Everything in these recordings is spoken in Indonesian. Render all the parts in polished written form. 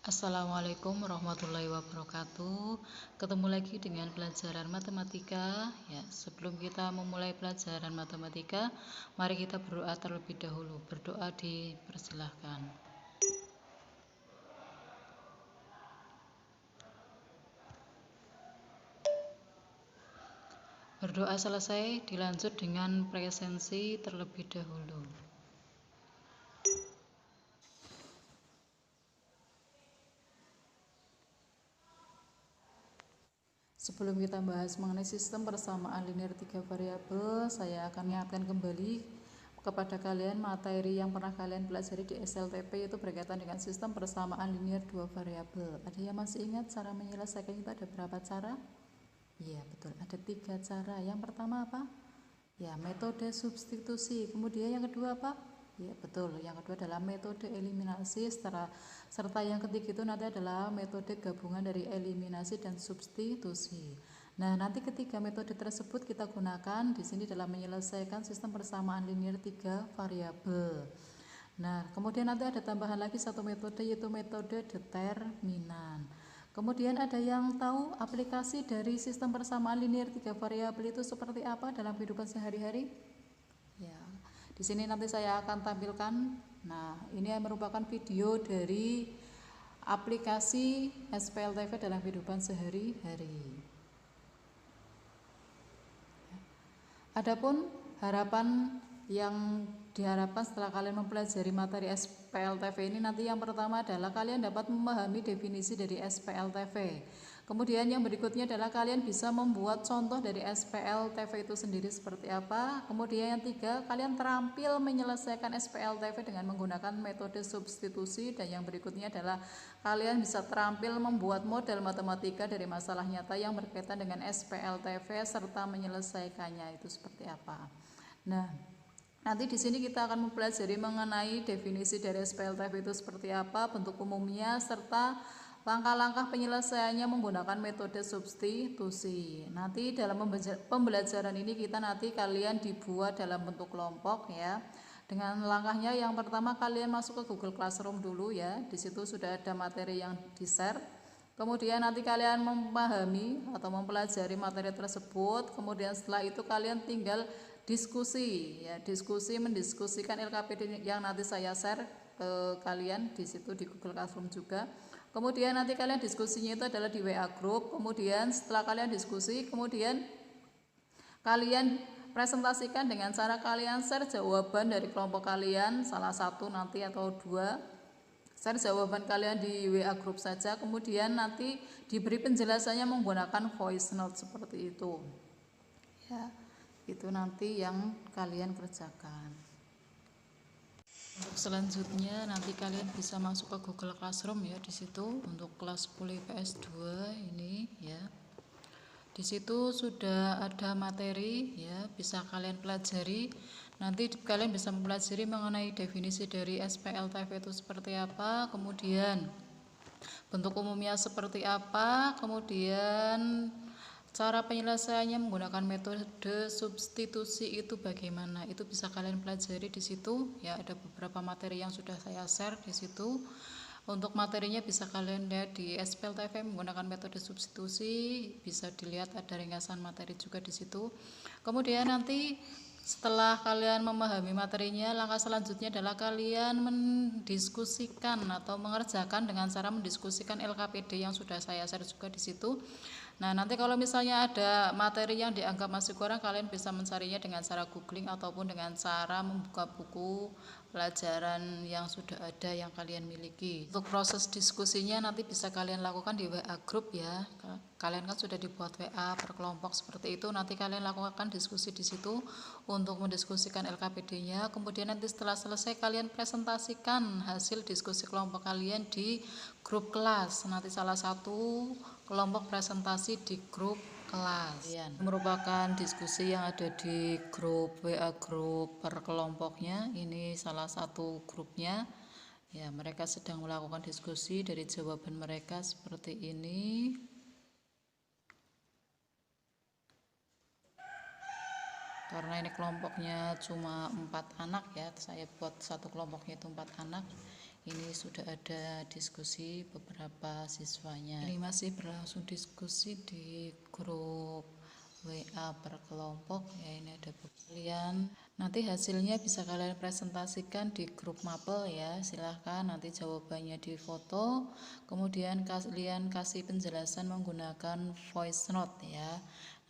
Assalamualaikum warahmatullahi wabarakatuh. Ketemu lagi dengan pelajaran matematika. Ya, sebelum kita memulai pelajaran matematika, mari kita berdoa terlebih dahulu. Berdoa dipersilahkan. Berdoa selesai, dilanjut dengan presensi terlebih dahulu. Sebelum kita bahas mengenai sistem persamaan linear 3 variabel, saya akan mengingatkan kembali kepada kalian materi yang pernah kalian pelajari di SLTP, yaitu berkaitan dengan sistem persamaan linear 2 variabel. Ada yang masih ingat cara menyelesaikan itu ada berapa cara? Iya, betul, ada 3 cara. Yang pertama apa? Ya, metode substitusi. Kemudian yang kedua apa? Ya, betul. Yang kedua adalah metode eliminasi, serta yang ketiga itu nanti adalah metode gabungan dari eliminasi dan substitusi. Nah, nanti ketiga metode tersebut kita gunakan di sini dalam menyelesaikan sistem persamaan linear 3 variabel. Nah, kemudian nanti ada tambahan lagi satu metode, yaitu metode determinan. Kemudian ada yang tahu aplikasi dari sistem persamaan linear 3 variabel itu seperti apa dalam kehidupan sehari-hari? Ya, di sini nanti saya akan tampilkan. Nah, ini merupakan video dari aplikasi SPLTV dalam kehidupan sehari-hari. Adapun harapan yang diharapkan setelah kalian mempelajari materi SPLTV ini, nanti yang pertama adalah kalian dapat memahami definisi dari SPLTV. Kemudian yang berikutnya adalah kalian bisa membuat contoh dari SPLTV itu sendiri seperti apa. Kemudian yang tiga, kalian terampil menyelesaikan SPLTV dengan menggunakan metode substitusi. Dan yang berikutnya adalah kalian bisa terampil membuat model matematika dari masalah nyata yang berkaitan dengan SPLTV serta menyelesaikannya itu seperti apa. Nah, nanti di sini kita akan mempelajari mengenai definisi dari SPLTV itu seperti apa, bentuk umumnya, serta langkah-langkah penyelesaiannya menggunakan metode substitusi. Nanti dalam pembelajaran ini kalian dibuat dalam bentuk kelompok ya. Dengan langkahnya yang pertama kalian masuk ke Google Classroom dulu ya. Di situ sudah ada materi yang di-share. Kemudian nanti kalian memahami atau mempelajari materi tersebut. Kemudian setelah itu kalian tinggal diskusi ya, mendiskusikan LKPD yang nanti saya share ke kalian di situ di Google Classroom juga. Kemudian nanti kalian diskusinya itu adalah di WA group. Kemudian setelah kalian diskusi, kemudian kalian presentasikan dengan cara kalian share jawaban dari kelompok kalian, salah satu nanti atau dua. Share jawaban kalian di WA group saja. Kemudian nanti diberi penjelasannya menggunakan voice note seperti itu. Ya, itu nanti yang kalian kerjakan. Untuk selanjutnya nanti kalian bisa masuk ke Google Classroom ya, di situ untuk kelas 10 IPS 2 ini ya. Di situ sudah ada materi ya, bisa kalian pelajari. Nanti kalian bisa mempelajari mengenai definisi dari SPLTV itu seperti apa, kemudian bentuk umumnya seperti apa, kemudian cara penyelesaiannya menggunakan metode substitusi itu bagaimana, itu bisa kalian pelajari di situ ya. Ada beberapa materi yang sudah saya share di situ. Untuk materinya bisa kalian lihat di SPLTV menggunakan metode substitusi, bisa dilihat ada ringkasan materi juga di situ. Kemudian nanti setelah kalian memahami materinya, langkah selanjutnya adalah kalian mendiskusikan atau mengerjakan dengan cara mendiskusikan LKPD yang sudah saya share juga di situ. Nah, nanti kalau misalnya ada materi yang dianggap masih kurang, kalian bisa mencarinya dengan cara googling ataupun dengan cara membuka buku pelajaran yang sudah ada yang kalian miliki. Untuk proses diskusinya nanti bisa kalian lakukan di WA group ya. Kalian kan sudah dibuat WA per kelompok seperti itu. Nanti kalian lakukan diskusi di situ untuk mendiskusikan LKPD-nya. Kemudian nanti setelah selesai kalian presentasikan hasil diskusi kelompok kalian di grup kelas. Nanti salah satu kelompok presentasi di grup kelas. Merupakan diskusi yang ada di grup WA grup per kelompoknya. Ini salah satu grupnya. Ya, mereka sedang melakukan diskusi. Dari jawaban mereka seperti ini. Karena ini kelompoknya cuma 4 anak ya, saya buat satu kelompoknya itu 4 anak. Ini sudah ada diskusi beberapa siswanya. Ini masih berlangsung diskusi di grup WA per kelompok ya. Ini ada kalian. Nanti hasilnya bisa kalian presentasikan di grup mapel ya. Silahkan nanti jawabannya di foto. Kemudian kalian kasih penjelasan menggunakan voice note ya.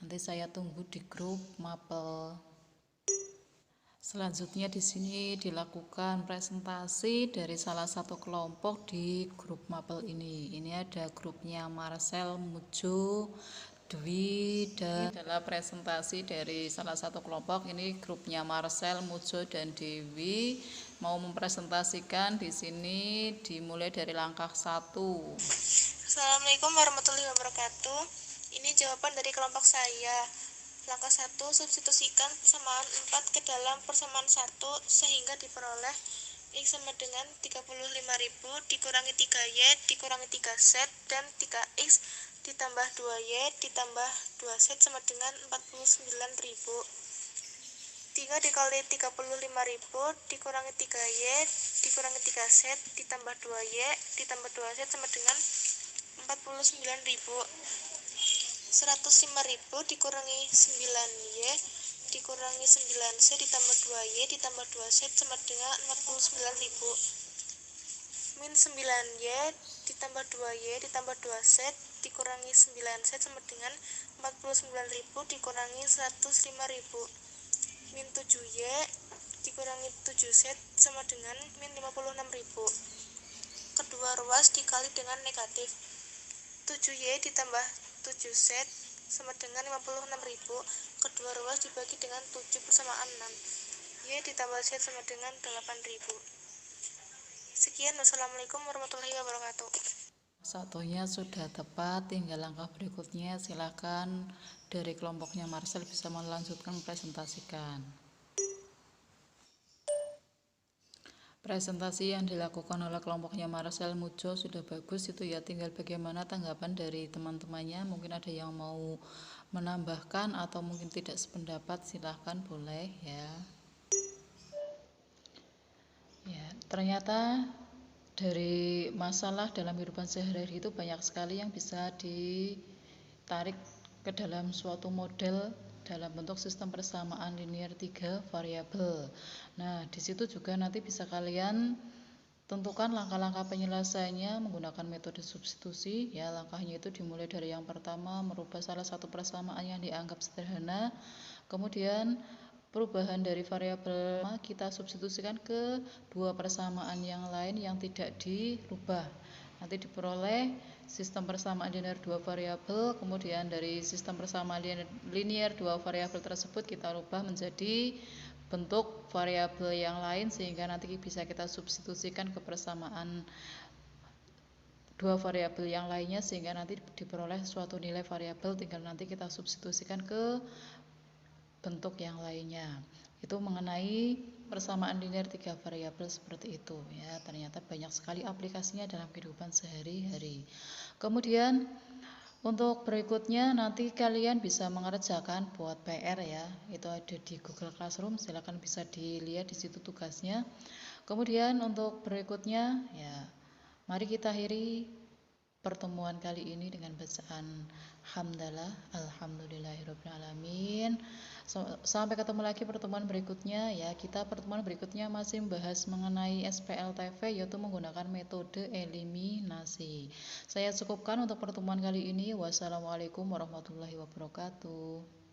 Nanti saya tunggu di grup mapel. Selanjutnya di sini dilakukan presentasi dari salah satu kelompok di grup mapel ini. Ini ada grupnya Marcel, Mujo, Dwi, dan ini adalah presentasi dari salah satu kelompok. Ini grupnya Marcel, Mujo, dan Dewi mau mempresentasikan di sini dimulai dari langkah 1. Assalamualaikum warahmatullahi wabarakatuh. Ini jawaban dari kelompok saya. Langkah 1, substitusikan persamaan 4 ke dalam persamaan 1 sehingga diperoleh X sama dengan 35.000 dikurangi 3Y dikurangi 3Z dan 3X ditambah 2Y ditambah 2Z sama dengan 49.000. 3 dikali 35.000 dikurangi 3Y dikurangi 3Z ditambah 2Y ditambah 2Z sama dengan 49.000. 105.000 dikurangi 9Y dikurangi 9Z ditambah 2Y ditambah 2Z sama dengan 49.000. Min 9Y ditambah 2Y ditambah 2Z dikurangi 9Z sama dengan 49.000 dikurangi 105.000. Min 7Y dikurangi 7Z sama dengan min 56.000. Kedua ruas dikali dengan negatif. 7Y ditambah 7Z sama dengan 56.000. Kedua ruas dibagi dengan 7 persamaan 6. Y ditambah Z sama dengan 8.000. Sekian, wassalamualaikum warahmatullahi wabarakatuh. Satunya sudah tepat, tinggal langkah berikutnya. Silakan dari kelompoknya Marcel bisa melanjutkan presentasikan. Presentasi yang dilakukan oleh kelompoknya Marcel, Mujo sudah bagus itu ya, tinggal bagaimana tanggapan dari teman-temannya. Mungkin ada yang mau menambahkan atau mungkin tidak sependapat, silahkan boleh ya. Ya, ternyata dari masalah dalam kehidupan sehari-hari itu banyak sekali yang bisa ditarik ke dalam suatu model dalam bentuk sistem persamaan linear 3 variabel. Nah, di situ juga nanti bisa kalian tentukan langkah-langkah penyelesaiannya menggunakan metode substitusi. Ya, langkahnya itu dimulai dari yang pertama, merubah salah satu persamaan yang dianggap sederhana. Kemudian perubahan dari variabel kita substitusikan ke dua persamaan yang lain yang tidak dirubah. Nanti diperoleh sistem persamaan linear dua variabel. Kemudian dari sistem persamaan linear dua variabel tersebut kita rubah menjadi bentuk variabel yang lain sehingga nanti bisa kita substitusikan ke persamaan dua variabel yang lainnya sehingga nanti diperoleh suatu nilai variabel, tinggal nanti kita substitusikan ke bentuk yang lainnya. Itu mengenai persamaan linear 3 variabel seperti itu ya. Ternyata banyak sekali aplikasinya dalam kehidupan sehari-hari. Kemudian untuk berikutnya nanti kalian bisa mengerjakan buat PR ya. Itu ada di Google Classroom, silakan bisa dilihat di situ tugasnya. Kemudian untuk berikutnya ya, mari kita akhiri pertemuan kali ini dengan bacaan hamdalah, alhamdulillahirobbilalamin. Sampai ketemu lagi pertemuan berikutnya ya. Kita pertemuan berikutnya masih membahas mengenai SPLTV, yaitu menggunakan metode eliminasi. Saya cukupkan untuk pertemuan kali ini. Wassalamualaikum warahmatullahi wabarakatuh.